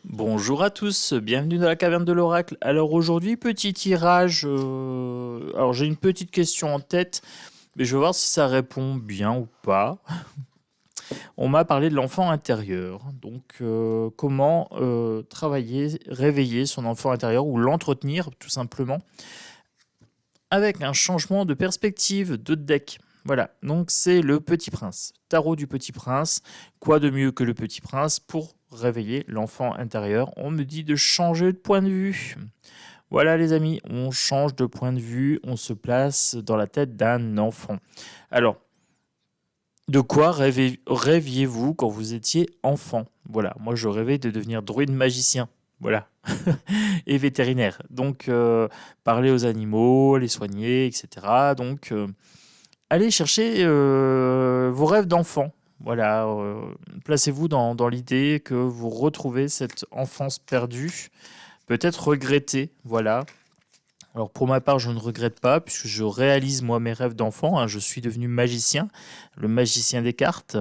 Bonjour à tous, bienvenue dans la caverne de l'oracle. Alors aujourd'hui, petit tirage. Alors j'ai une petite question en tête, mais je vais voir si ça répond bien ou pas. On m'a parlé de l'enfant intérieur. Donc comment travailler, réveiller son enfant intérieur ou l'entretenir tout simplement avec un changement de perspective de deck. Voilà, donc c'est le Petit Prince. Tarot du Petit Prince. Quoi de mieux que le Petit Prince pour réveiller l'enfant intérieur? On me dit de changer de point de vue. Voilà les amis, on change de point de vue, on se place dans la tête d'un enfant. Alors, de quoi rêviez-vous quand vous étiez enfant? Voilà, moi je rêvais de devenir druide magicien. Voilà. Et vétérinaire. Donc, parler aux animaux, les soigner, etc. Donc, allez chercher vos rêves d'enfant. Voilà, placez-vous dans l'idée que vous retrouvez cette enfance perdue, peut-être regrettée. Voilà. Alors pour ma part, je ne regrette pas puisque je réalise moi mes rêves d'enfant, hein. Je suis devenu magicien, le magicien des cartes.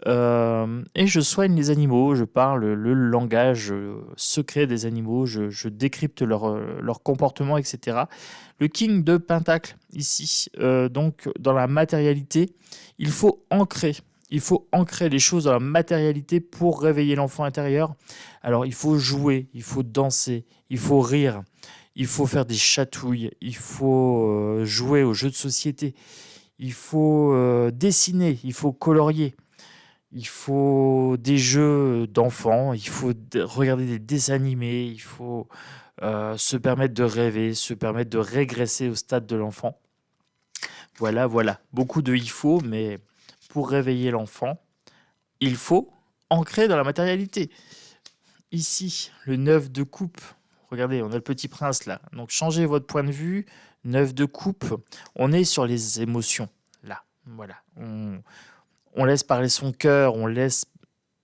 Et je soigne les animaux, je parle le langage secret des animaux, je décrypte leur comportement, etc. Le king de Pentacle, ici, donc dans la matérialité, il faut ancrer. Il faut ancrer les choses dans la matérialité pour réveiller l'enfant intérieur. Alors il faut jouer, il faut danser, il faut rire, il faut faire des chatouilles, il faut jouer aux jeux de société, il faut dessiner, il faut colorier. Il faut des jeux d'enfants, il faut regarder des dessins animés, il faut se permettre de rêver, se permettre de régresser au stade de l'enfant. Voilà, voilà. Beaucoup de il faut, mais pour réveiller l'enfant, il faut ancrer dans la matérialité. Ici, le 9 de coupe. Regardez, on a le petit prince là. Donc changez votre point de vue. 9 de coupe. On est sur les émotions. Là, voilà. On laisse parler son cœur, on laisse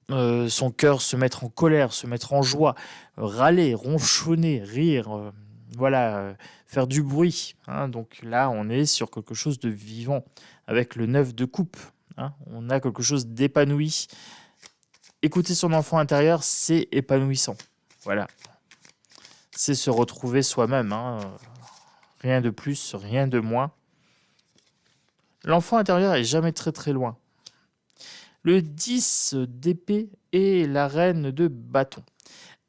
son cœur se mettre en colère, se mettre en joie, râler, ronchonner, rire, voilà, faire du bruit, hein. Donc là, on est sur quelque chose de vivant. Avec le 9 de coupe, hein, on a quelque chose d'épanoui. Écouter son enfant intérieur, c'est épanouissant. Voilà. C'est se retrouver soi-même, hein. Rien de plus, rien de moins. L'enfant intérieur est jamais très très loin. Le 10 d'épée et la reine de bâton.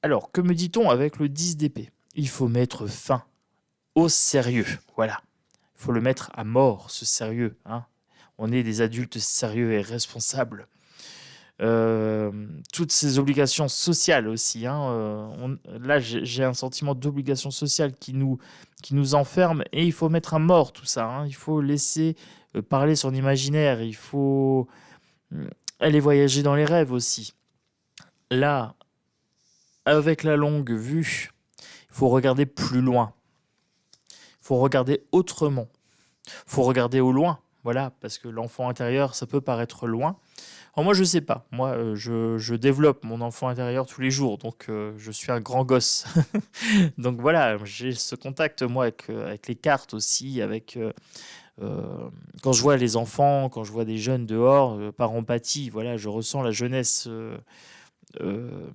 Alors, que me dit-on avec le 10 d'épée? Il faut mettre fin au sérieux. Voilà. Il faut le mettre à mort, ce sérieux, hein. On est des adultes sérieux et responsables. Toutes ces obligations sociales aussi, hein. Là, j'ai un sentiment d'obligation sociale qui nous enferme et il faut mettre à mort tout ça, hein. Il faut laisser parler son imaginaire. Il faut aller voyager dans les rêves aussi. Là, avec la longue vue, il faut regarder plus loin. Il faut regarder autrement. Il faut regarder au loin. Voilà, parce que l'enfant intérieur, ça peut paraître loin. Alors moi, je sais pas. Moi, je développe mon enfant intérieur tous les jours, donc je suis un grand gosse. Donc voilà, j'ai ce contact, moi, avec les cartes aussi, avec quand je vois les enfants, quand je vois des jeunes dehors, par empathie, voilà, je ressens la jeunesse euh,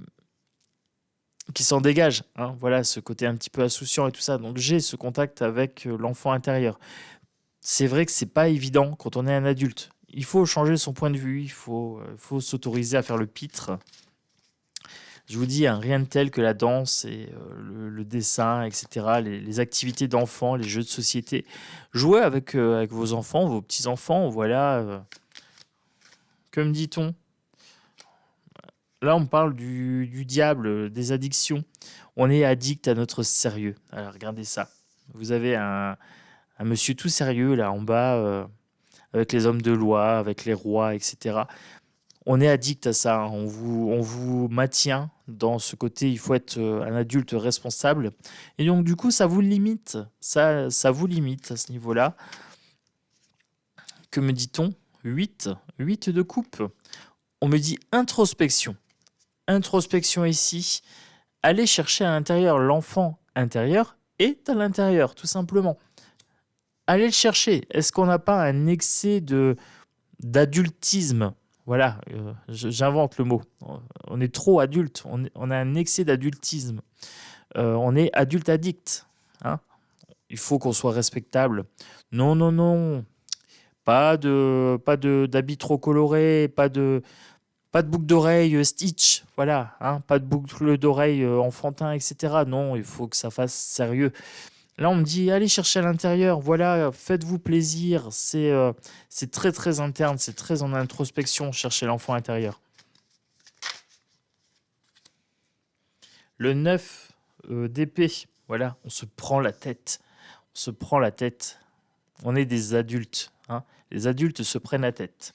qui s'en dégage, hein, voilà, ce côté un petit peu insouciant et tout ça. Donc j'ai ce contact avec l'enfant intérieur. C'est vrai que c'est pas évident quand on est un adulte. Il faut changer son point de vue, faut s'autoriser à faire le pitre. Je vous dis, hein, rien de tel que la danse et le dessin, etc., les activités d'enfants, les jeux de société. Jouez avec vos enfants, vos petits-enfants, voilà. Que me dit-on? Là, on parle du diable, des addictions. On est addict à notre sérieux. Alors, regardez ça. Vous avez un monsieur tout sérieux là en bas, avec les hommes de loi, avec les rois, etc. On est addict à ça, hein. On vous maintient dans ce côté, il faut être un adulte responsable. Et donc, du coup, ça vous limite. Ça vous limite à ce niveau-là. Que me dit-on? 8, 8 de coupe. On me dit introspection. Introspection ici. Aller chercher à l'intérieur. L'enfant intérieur est à l'intérieur, tout simplement. Allez le chercher. Est-ce qu'on n'a pas un excès d'adultisme? Voilà, j'invente le mot. On est trop adulte, on a un excès d'adultisme. On est adulte addict, hein. Il faut qu'on soit respectable. Non, non, non, pas de d'habits trop colorés, pas de boucle d'oreille Stitch, voilà, hein, pas de boucle d'oreille enfantin, etc. Non, il faut que ça fasse sérieux. Là, on me dit, allez chercher à l'intérieur, voilà, faites-vous plaisir. C'est très, très interne, c'est très en introspection, chercher l'enfant intérieur. Le 9 d'épée, voilà, on se prend la tête. On se prend la tête. On est des adultes, hein. Les adultes se prennent la tête.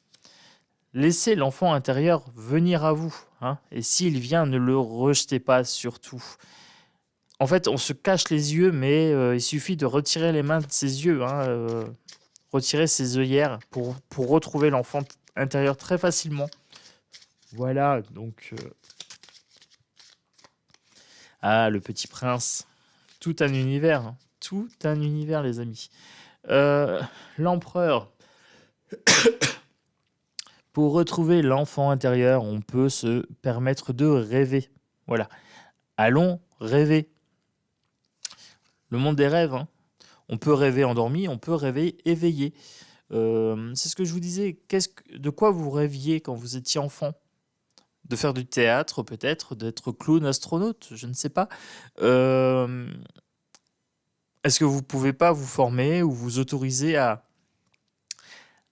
Laissez l'enfant intérieur venir à vous, hein. Et s'il vient, ne le rejetez pas surtout. En fait, on se cache les yeux, mais il suffit de retirer les mains de ses yeux, hein, retirer ses œillères pour retrouver l'enfant intérieur très facilement. Voilà, donc... Ah, le petit prince. Tout un univers, hein. Tout un univers, les amis. L'empereur. Pour retrouver l'enfant intérieur, on peut se permettre de rêver. Voilà. Allons rêver. Le monde des rêves, hein. On peut rêver endormi, on peut rêver éveillé. C'est ce que je vous disais. De quoi vous rêviez quand vous étiez enfant? De faire du théâtre, peut-être, d'être clown astronaute, je ne sais pas. Est-ce que vous ne pouvez pas vous former ou vous autoriser à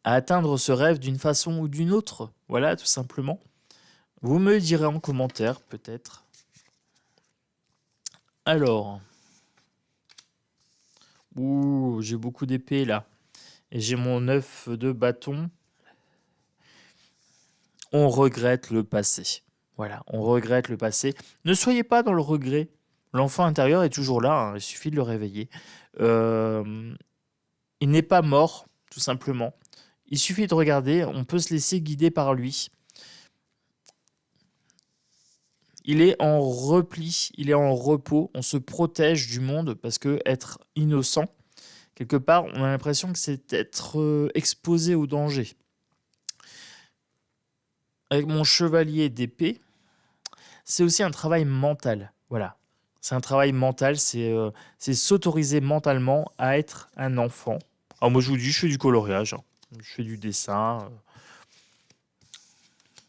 atteindre ce rêve d'une façon ou d'une autre? Voilà, tout simplement. Vous me direz en commentaire, peut-être. Alors... Ouh, j'ai beaucoup d'épées là. Et j'ai mon œuf de bâton. On regrette le passé. Voilà, on regrette le passé. Ne soyez pas dans le regret. L'enfant intérieur est toujours là, hein, il suffit de le réveiller. Il n'est pas mort, tout simplement. Il suffit de regarder, on peut se laisser guider par lui. Il est en repli, il est en repos, on se protège du monde parce que être innocent, quelque part, on a l'impression que c'est être exposé au danger. Avec mon chevalier d'épée, c'est aussi un travail mental. Voilà, c'est un travail mental, c'est s'autoriser mentalement à être un enfant. Alors moi je vous dis, je fais du coloriage, hein. Je fais du dessin.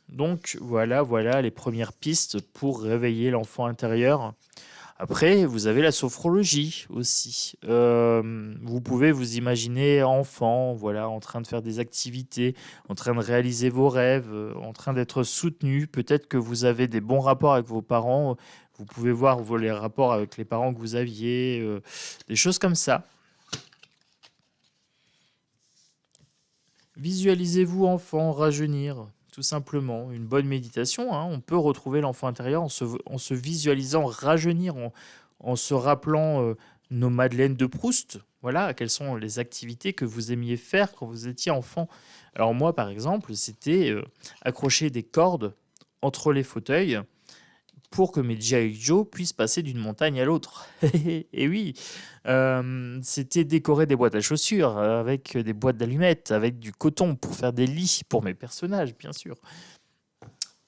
Donc voilà les premières pistes pour réveiller l'enfant intérieur. Après, vous avez la sophrologie aussi. Vous pouvez vous imaginer enfant, voilà, en train de faire des activités, en train de réaliser vos rêves, en train d'être soutenu. Peut-être que vous avez des bons rapports avec vos parents. Vous pouvez voir les rapports avec les parents que vous aviez, des choses comme ça. Visualisez-vous enfant rajeunir, tout simplement. Une bonne méditation, hein. On peut retrouver l'enfant intérieur en se visualisant rajeunir, en se rappelant nos Madeleines de Proust. Voilà, quelles sont les activités que vous aimiez faire quand vous étiez enfant. Alors moi, par exemple, c'était accrocher des cordes entre les fauteuils pour que mes G.I. Joe puissent passer d'une montagne à l'autre. Et oui, c'était décorer des boîtes à chaussures avec des boîtes d'allumettes, avec du coton pour faire des lits pour mes personnages, bien sûr.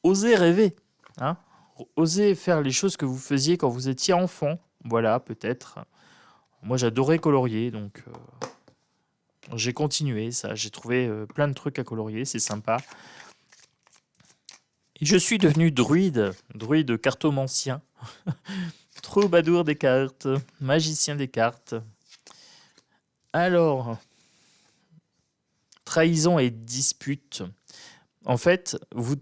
Osez rêver, hein. Osez faire les choses que vous faisiez quand vous étiez enfant. Voilà, peut-être. Moi, j'adorais colorier, donc j'ai continué ça. J'ai trouvé plein de trucs à colorier, c'est sympa. Et je suis devenu druide cartomancien, troubadour des cartes, magicien des cartes. Alors, trahison et dispute. En fait, vous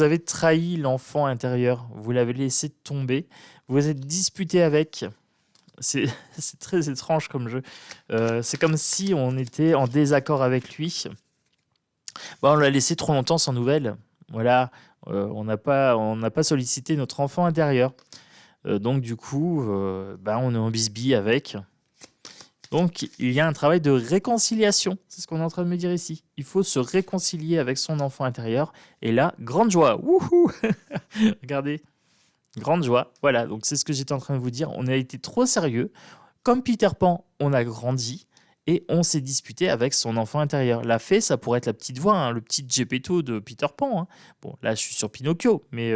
avez trahi l'enfant intérieur, vous l'avez laissé tomber, vous vous êtes disputé avec. C'est très étrange comme jeu. C'est comme si on était en désaccord avec lui. Bon, on l'a laissé trop longtemps sans nouvelles. Voilà, on n'a pas sollicité notre enfant intérieur. Donc du coup, on est en bisbille avec. Donc il y a un travail de réconciliation, c'est ce qu'on est en train de me dire ici. Il faut se réconcilier avec son enfant intérieur. Et là, grande joie. Wouhou. Regardez, grande joie. Voilà, donc c'est ce que j'étais en train de vous dire. On a été trop sérieux. Comme Peter Pan, on a grandi. et on s'est disputé avec son enfant intérieur. La fée, ça pourrait être la petite voix, hein, le petit Geppetto de Peter Pan, hein. Bon, là, je suis sur Pinocchio, mais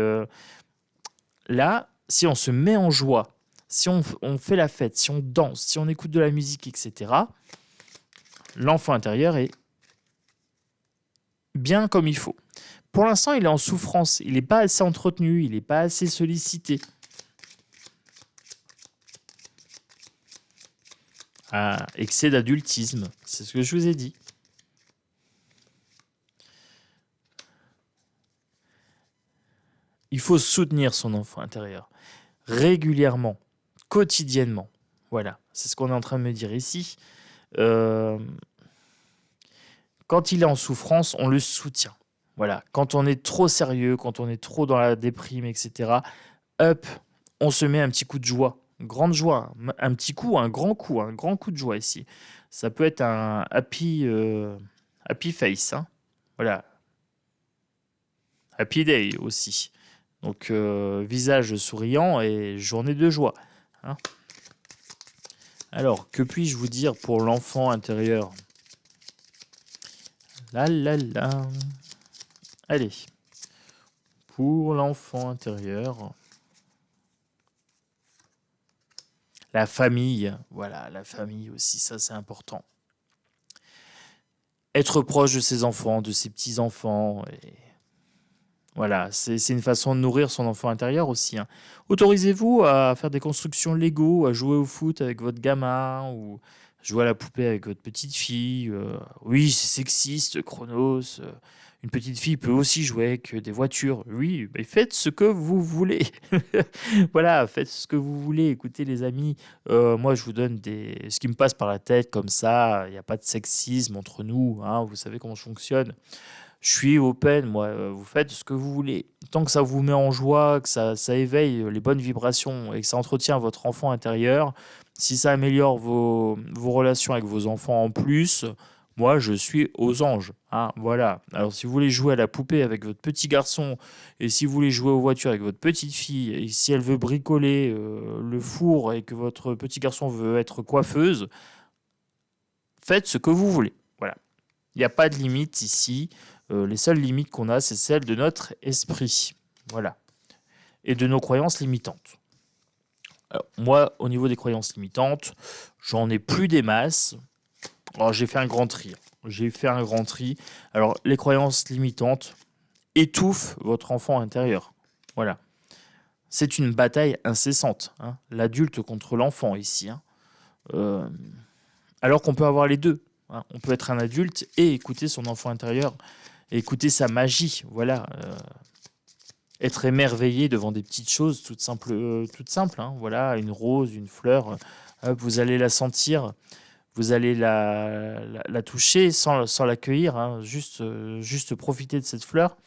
là, si on se met en joie, si on fait la fête, si on danse, si on écoute de la musique, etc., l'enfant intérieur est bien comme il faut. Pour l'instant, il est en souffrance, il n'est pas assez entretenu, il n'est pas assez sollicité. Ah, excès d'adultisme, c'est ce que je vous ai dit. Il faut soutenir son enfant intérieur régulièrement, quotidiennement. Voilà, c'est ce qu'on est en train de me dire ici. Euh, Quand il est en souffrance, on le soutient. Voilà, quand on est trop sérieux, quand on est trop dans la déprime, etc., hop, on se met un petit coup de joie, grande joie, un petit coup, un grand coup de joie ici. Ça peut être un happy face, hein. Voilà, happy day aussi. Donc visage souriant et journée de joie, hein. Alors, que puis-je vous dire pour l'enfant intérieur? La la la. Allez, pour l'enfant intérieur, la famille, voilà, la famille aussi, ça c'est important. Être proche de ses enfants, de ses petits-enfants, et voilà, c'est une façon de nourrir son enfant intérieur aussi, hein. Autorisez-vous à faire des constructions Lego, à jouer au foot avec votre gamin, ou jouer à la poupée avec votre petite fille. Oui, c'est sexiste, Chronos. Une petite fille peut aussi jouer avec des voitures. Oui, mais faites ce que vous voulez. Voilà, faites ce que vous voulez. Écoutez, les amis, moi, je vous donne ce qui me passe par la tête comme ça. Il n'y a pas de sexisme entre nous, hein, vous savez comment je fonctionne. Je suis open, moi, vous faites ce que vous voulez. Tant que ça vous met en joie, que ça éveille les bonnes vibrations et que ça entretient votre enfant intérieur, si ça améliore vos relations avec vos enfants en plus, moi, je suis aux anges, hein, voilà. Alors, si vous voulez jouer à la poupée avec votre petit garçon et si vous voulez jouer aux voitures avec votre petite fille et si elle veut bricoler le four et que votre petit garçon veut être coiffeuse, faites ce que vous voulez. Voilà. Il n'y a pas de limite ici. Les seules limites qu'on a, c'est celles de notre esprit. Voilà. Et de nos croyances limitantes. Alors, moi, au niveau des croyances limitantes, j'en ai plus des masses. Alors, j'ai fait un grand tri. J'ai fait un grand tri. Alors, les croyances limitantes étouffent votre enfant intérieur. Voilà. C'est une bataille incessante, hein. L'adulte contre l'enfant ici, hein. Euh, alors qu'on peut avoir les deux, hein. On peut être un adulte et écouter son enfant intérieur, et écouter sa magie. Voilà. Être émerveillé devant des petites choses toutes simples, hein. Voilà, une rose, une fleur. Vous allez la sentir, vous allez la toucher sans l'accueillir, hein. Juste profiter de cette fleur.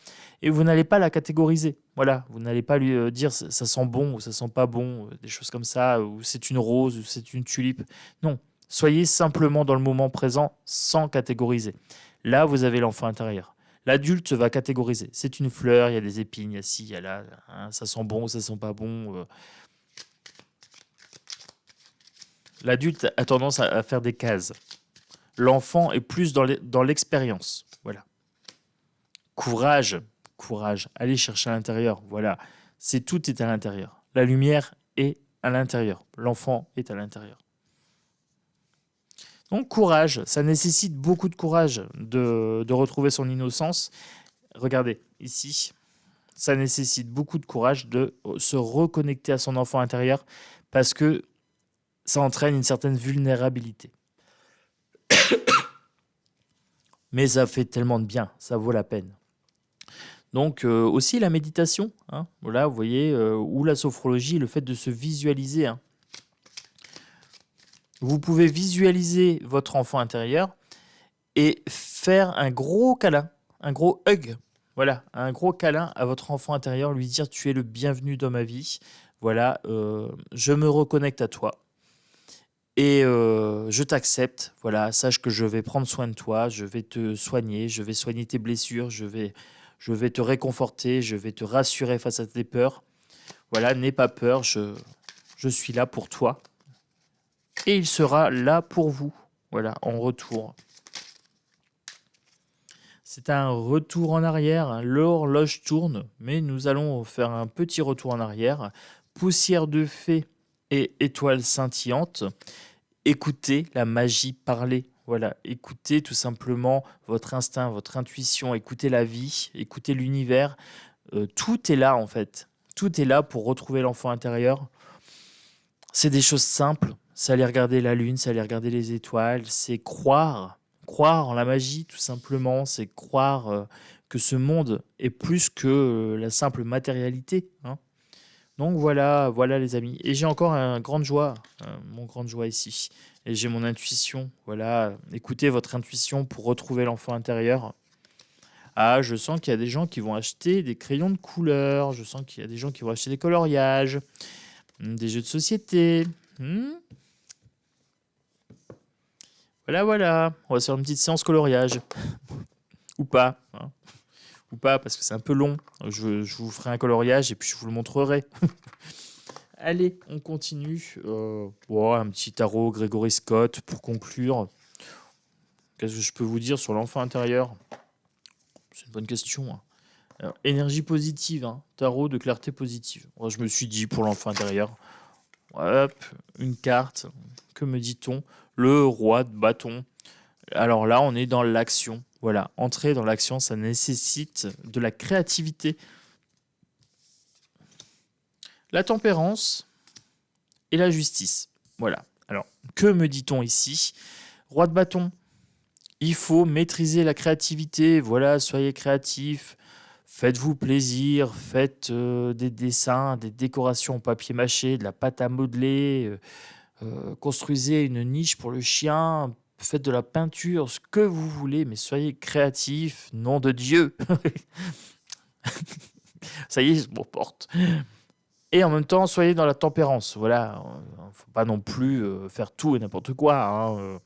Et vous n'allez pas la catégoriser. Voilà, vous n'allez pas lui dire ça sent bon ou ça sent pas bon, des choses comme ça, ou c'est une rose ou c'est une tulipe. Non, soyez simplement dans le moment présent sans catégoriser. Là, vous avez l'enfant intérieur. L'adulte va catégoriser. C'est une fleur, il y a des épines, il y a ci, il y a là, hein, ça sent bon, ça sent pas bon. L'adulte a tendance à faire des cases. L'enfant est plus dans l'expérience. Voilà. Courage, courage. Allez chercher à l'intérieur. Voilà. Tout est à l'intérieur. La lumière est à l'intérieur. L'enfant est à l'intérieur. Donc courage, ça nécessite beaucoup de courage de retrouver son innocence. Regardez, ici, ça nécessite beaucoup de courage de se reconnecter à son enfant intérieur parce que ça entraîne une certaine vulnérabilité. Mais ça fait tellement de bien, ça vaut la peine. Donc aussi la méditation, hein, voilà, vous voyez, ou la sophrologie, le fait de se visualiser, hein. Vous pouvez visualiser votre enfant intérieur et faire un gros câlin, un gros hug. Voilà, un gros câlin à votre enfant intérieur, lui dire tu es le bienvenu dans ma vie. Voilà, je me reconnecte à toi et je t'accepte. Voilà, sache que je vais prendre soin de toi, je vais te soigner, je vais soigner tes blessures, je vais te réconforter, je vais te rassurer face à tes peurs. Voilà, n'aie pas peur, je suis là pour toi et il sera là pour vous. Voilà, en retour. C'est un retour en arrière. L'horloge tourne, mais nous allons faire un petit retour en arrière. Poussière de fée et étoiles scintillantes. Écoutez la magie parler. Voilà, écoutez tout simplement votre instinct, votre intuition, écoutez la vie, écoutez l'univers. Tout est là en fait. Tout est là pour retrouver l'enfant intérieur. C'est des choses simples. C'est aller regarder la lune, c'est aller regarder les étoiles, c'est croire. Croire en la magie, tout simplement. C'est croire que ce monde est plus que la simple matérialité, hein. Donc voilà, voilà les amis. Et j'ai encore un grande joie, mon grande joie ici. Et j'ai mon intuition. Voilà, écoutez votre intuition pour retrouver l'enfant intérieur. Ah, je sens qu'il y a des gens qui vont acheter des crayons de couleur. Je sens qu'il y a des gens qui vont acheter des coloriages, des jeux de société. Hmm. Voilà, voilà. On va se faire une petite séance coloriage. Ou pas, hein. Ou pas, parce que c'est un peu long. Je vous ferai un coloriage et puis je vous le montrerai. Allez, on continue. Un petit tarot Gregory Scott pour conclure. Qu'est-ce que je peux vous dire sur l'enfant intérieur? C'est une bonne question, hein. Alors, énergie positive, hein, tarot de clarté positive. Moi, je me suis dit pour l'enfant intérieur, hop, une carte. Que me dit-on? Le roi de bâton. Alors là, on est dans l'action. Voilà, entrer dans l'action, ça nécessite de la créativité. La tempérance et la justice. Voilà. Alors, que me dit-on ici? Roi de bâton. Il faut maîtriser la créativité. Voilà, soyez créatifs. Faites-vous plaisir. Faites des dessins, des décorations en papier mâché, de la pâte à modeler. Construisez une niche pour le chien. Faites de la peinture, ce que vous voulez, mais soyez créatifs. Nom de Dieu. Ça y est, je m'en porte. Et en même temps, soyez dans la tempérance. Voilà, faut pas non plus faire tout et n'importe quoi, hein.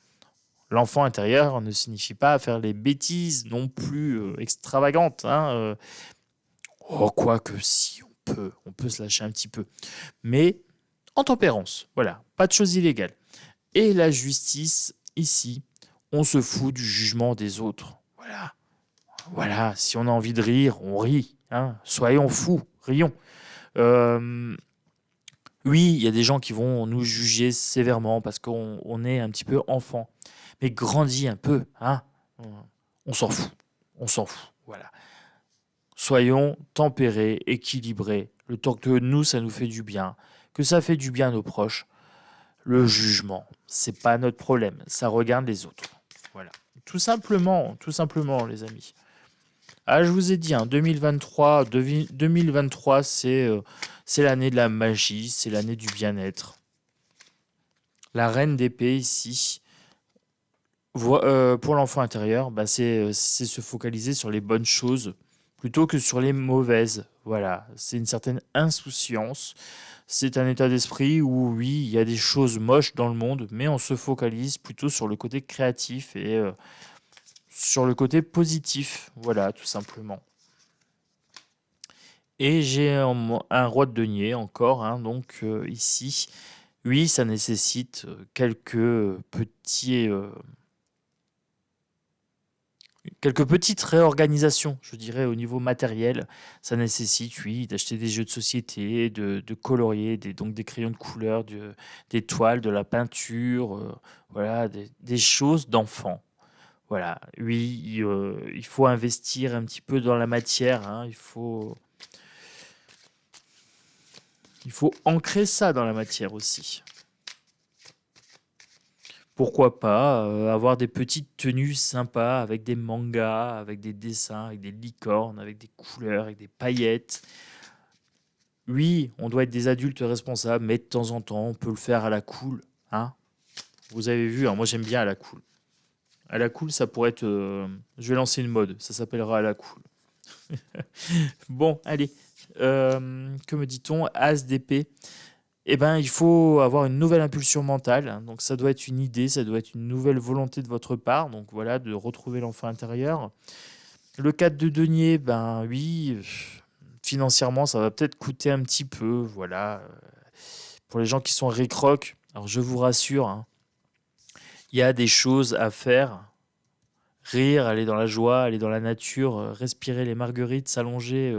L'enfant intérieur ne signifie pas faire les bêtises non plus extravagantes, hein. Oh, quoique si, on peut se lâcher un petit peu. Mais en tempérance, voilà, pas de choses illégales. Et la justice, ici, on se fout du jugement des autres. Voilà, voilà, si on a envie de rire, on rit, hein. Soyons fous, rions. Euh, Oui, il y a des gens qui vont nous juger sévèrement parce qu'on est un petit peu enfant. Mais grandis un peu, hein. On s'en fout. On s'en fout. Voilà. Soyons tempérés, équilibrés. Le temps que nous, ça nous fait du bien, que ça fait du bien à nos proches. Le jugement, c'est pas notre problème. Ça regarde les autres. Voilà. Tout simplement, les amis. Ah, je vous ai dit, hein, 2023, c'est l'année de la magie, c'est l'année du bien-être. La reine d'épée ici, pour l'enfant intérieur, bah, c'est se focaliser sur les bonnes choses plutôt que sur les mauvaises. Voilà, c'est une certaine insouciance. C'est un état d'esprit où, oui, il y a des choses moches dans le monde, mais on se focalise plutôt sur le côté créatif et sur le côté positif. Voilà, tout simplement. Et j'ai un roi de denier encore, hein, donc ici, oui, ça nécessite quelques petites réorganisations, je dirais, au niveau matériel. Ça nécessite, oui, d'acheter des jeux de société, de colorier, donc des crayons de couleur, des toiles, de la peinture, voilà, des choses d'enfant. Voilà, oui, il faut investir un petit peu dans la matière, hein, il faut ancrer ça dans la matière aussi. Pourquoi pas avoir des petites tenues sympas avec des mangas, avec des dessins, avec des licornes, avec des couleurs, avec des paillettes. Oui, on doit être des adultes responsables, mais de temps en temps, on peut le faire à la cool, hein. Vous avez vu, hein, moi j'aime bien à la cool. À la cool, ça pourrait être. Je vais lancer une mode, ça s'appellera à la cool. Bon, allez. Que me dit-on? As d'épée. Eh ben, il faut avoir une nouvelle impulsion mentale, hein. Donc, ça doit être une idée, ça doit être une nouvelle volonté de votre part. Donc, voilà, de retrouver l'enfant intérieur. Le 4 de denier, ben oui, financièrement, ça va peut-être coûter un petit peu. Voilà. Pour les gens qui sont ric-roc, alors je vous rassure, hein, Il y a des choses à faire. Rire, aller dans la joie, aller dans la nature, respirer les marguerites, s'allonger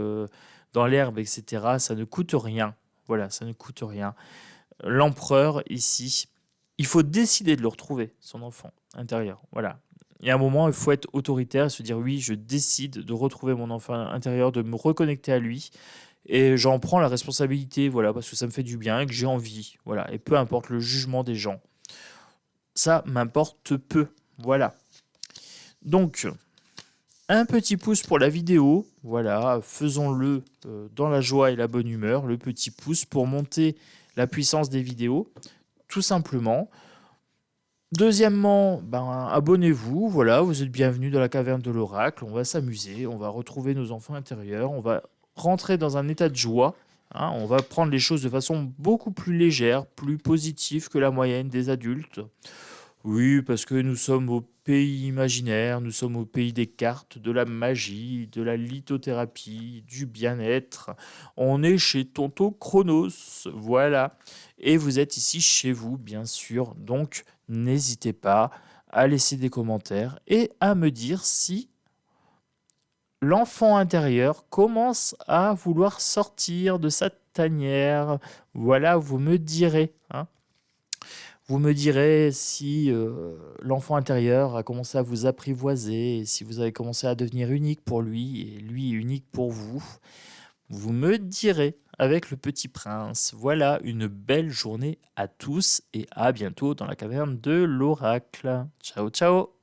dans l'herbe, etc. Ça ne coûte rien. Voilà, ça ne coûte rien. L'empereur, ici, il faut décider de le retrouver, son enfant intérieur. Voilà. Et à un moment, il faut être autoritaire et se dire oui, je décide de retrouver mon enfant intérieur, de me reconnecter à lui. Et j'en prends la responsabilité, voilà, parce que ça me fait du bien et que j'ai envie. Voilà. Et peu importe le jugement des gens. Ça m'importe peu. Voilà. Donc, un petit pouce pour la vidéo. Voilà, faisons-le dans la joie et la bonne humeur. Le petit pouce pour monter la puissance des vidéos, tout simplement. Deuxièmement, abonnez-vous. Voilà, vous êtes bienvenus dans la caverne de l'oracle. On va s'amuser, on va retrouver nos enfants intérieurs, on va rentrer dans un état de joie. Hein, on va prendre les choses de façon beaucoup plus légère, plus positive que la moyenne des adultes. Oui, parce que nous sommes au pays imaginaire, nous sommes au pays des cartes, de la magie, de la lithothérapie, du bien-être. On est chez Tonto Chronos, voilà. Et vous êtes ici chez vous, bien sûr. Donc, n'hésitez pas à laisser des commentaires et à me dire si l'enfant intérieur commence à vouloir sortir de sa tanière. Voilà, vous me direz, hein. Vous me direz si l'enfant intérieur a commencé à vous apprivoiser, et si vous avez commencé à devenir unique pour lui et lui unique pour vous. Vous me direz avec le petit prince. Voilà, une belle journée à tous et à bientôt dans la caverne de l'oracle. Ciao, ciao!